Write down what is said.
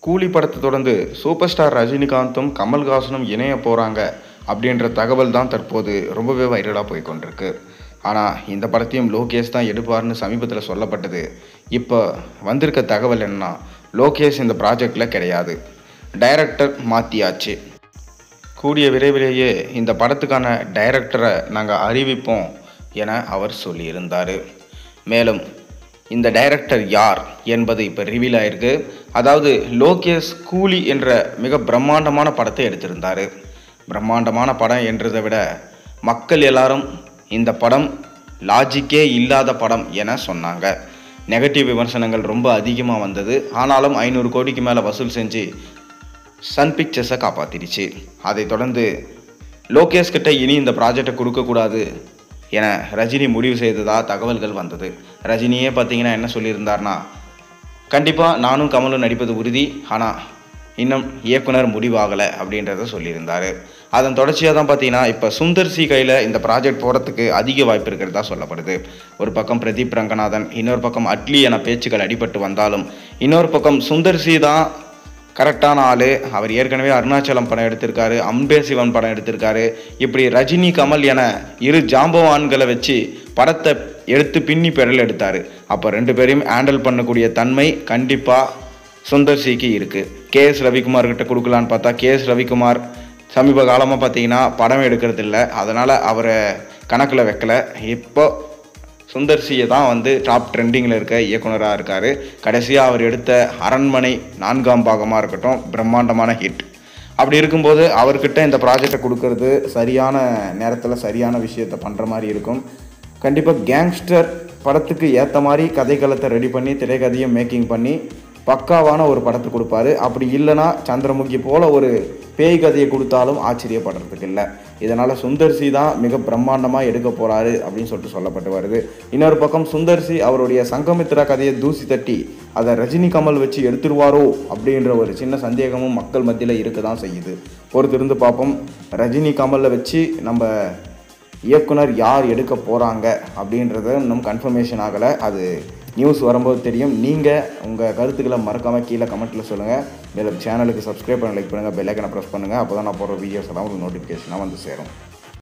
கூலி படத்தை தொடர்ந்து சூப்பர் ஸ்டார் ரஜினிகாந்தும் கமல்ஹாசனும் இணைய போகிறாங்க அப்படின்ற தகவல் தான் தற்போது ரொம்பவே வைரலாக போய் கொண்டிருக்கு. ஆனால் இந்த படத்தையும் லோகேஷ் தான் எடுப்பார்னு சமீபத்தில் சொல்லப்பட்டது. இப்போ வந்திருக்க தகவல் என்னன்னா, லோகேஷ் இந்த ப்ராஜெக்டில் கிடையாது, டைரக்டர் மாற்றியாச்சு. கூடிய விரைவிலேயே இந்த படத்துக்கான டைரக்டரை நாங்கள் அறிவிப்போம் என அவர் சொல்லியிருந்தார். மேலும் இந்த டைரக்டர் யார் என்பது இப்போ ரிவீல் ஆயிருக்கு. அதாவது லோகேஷ் கூலி என்ற மிக பிரம்மாண்டமான படத்தை எடுத்திருந்தார். பிரம்மாண்டமான படம் என்றதை விட மக்கள் எல்லாரும் இந்த படம் லாஜிக்கே இல்லாத படம் என சொன்னாங்க. நெகட்டிவ் விமர்சனங்கள் ரொம்ப அதிகமாக வந்தது. ஆனாலும் 500 கோடிக்கு மேலே வசூல் செஞ்சு சன் பிக்சர்ஸை காப்பாற்றிடுச்சு. அதை தொடர்ந்து லோகேஷ் கிட்ட இனி இந்த ப்ராஜெக்டை கொடுக்கக்கூடாது என ரஜினி முடிவு செய்ததா தகவல்கள் வந்தது. ரஜினியே பார்த்தீங்கன்னா என்ன சொல்லியிருந்தார்னா, கண்டிப்பாக நானும் கமலும் நடிப்பது உறுதி, ஆனால் இன்னும் இயக்குனர் முடிவாகலை அப்படின்றத சொல்லியிருந்தார். அதன் தொடர்ச்சியாக தான் பார்த்தீங்கன்னா இப்போ சுந்தர் சி கையில் இந்த ப்ராஜெக்ட் போகிறதுக்கு அதிக வாய்ப்பு இருக்கிறதா சொல்லப்படுது. ஒரு பக்கம் பிரதீப் ரங்கநாதன், இன்னொரு பக்கம் அட்லி என பேச்சுக்கள் அடிபட்டு வந்தாலும், இன்னொரு பக்கம் சுந்தர் சி தான் கரெக்டான ஆள். அவர் ஏற்கனவே அருணாச்சலம் படம் எடுத்திருக்காரு, அம்பே சிவன் படம் எடுத்திருக்காரு. இப்படி ரஜினி கமல் என இரு ஜாம்பவான்களை வச்சு படத்தை எடுத்து பின்னி பெறல் எடுத்தார். அப்போ 2 பேரையும் ஹேண்டில் பண்ணக்கூடிய தன்மை கண்டிப்பாக சுந்தர் சிக்கு இருக்குது. KS ரவிக்குமார் கிட்ட கொடுக்கலான்னு பார்த்தா KS ரவிக்குமார் சமீப காலமாக பார்த்தீங்கன்னா படம் எடுக்கிறது இல்லை, அதனால் அவரை கணக்கில் வைக்கலை. இப்போ சுந்தர் சியை தான் டாப் ட்ரெண்டிங்கில் இருக்க இயக்குனராக இருக்கார். கடைசியாக அவர் எடுத்த அரண்மனை 4ஆம் பாகமாக இருக்கட்டும், பிரம்மாண்டமான ஹிட். அப்படி இருக்கும்போது அவர்கிட்ட இந்த ப்ராஜெக்டை கொடுக்கறது சரியான நேரத்தில் சரியான விஷயத்தை பண்ணுற மாதிரி இருக்கும். கண்டிப்பாக கேங்ஸ்டர் படத்துக்கு ஏற்ற மாதிரி கதைக்களத்தை ரெடி பண்ணி திரைக்கதையும் மேக்கிங் பண்ணி பக்காவான ஒரு படத்தை கொடுப்பாரு. அப்படி இல்லைனா சந்திரமுகி போல் ஒரு பேய் கதையை கொடுத்தாலும் ஆச்சரியப்படுறதுக்கு இல்லை. இதனால் சுந்தர் சி தான் மிக பிரம்மாண்டமாக எடுக்க போகிறாரு அப்படின்னு சொல்லிட்டு சொல்லப்பட்டு வருது. இன்னொரு பக்கம் சுந்தர் சி அவருடைய சங்கமித்ரா கதையை தூசி தட்டி அதை ரஜினி கமல் வச்சு எடுத்துருவாரோ அப்படின்ற ஒரு சின்ன சந்தேகமும் மக்கள் மத்தியில் இருக்க தான் செய்யுது. பொறுத்திருந்து பார்ப்போம். ரஜினி கமலை வச்சு நம்ம இயக்குனர் யார் எடுக்க போகிறாங்க அப்படின்றத இன்னும் கன்ஃபர்மேஷன் ஆகலை. அது நியூஸ் வரும்போது தெரியும். நீங்கள் உங்கள் கருத்துக்களை மறக்காமல் கீழே கமெண்ட்டில் சொல்லுங்கள். மேலும் சேனலுக்கு சப்ஸ்கிரைப் பண்ணி லைக் பண்ணுங்கள், பெல் ஐக்கனை ப்ரெஸ் பண்ணுங்கள். அப்போ தான் நான் போடுற வீடியோஸ் எல்லாம் உங்களுக்கு நோட்டிஃபிகேஷனாக சேரும்.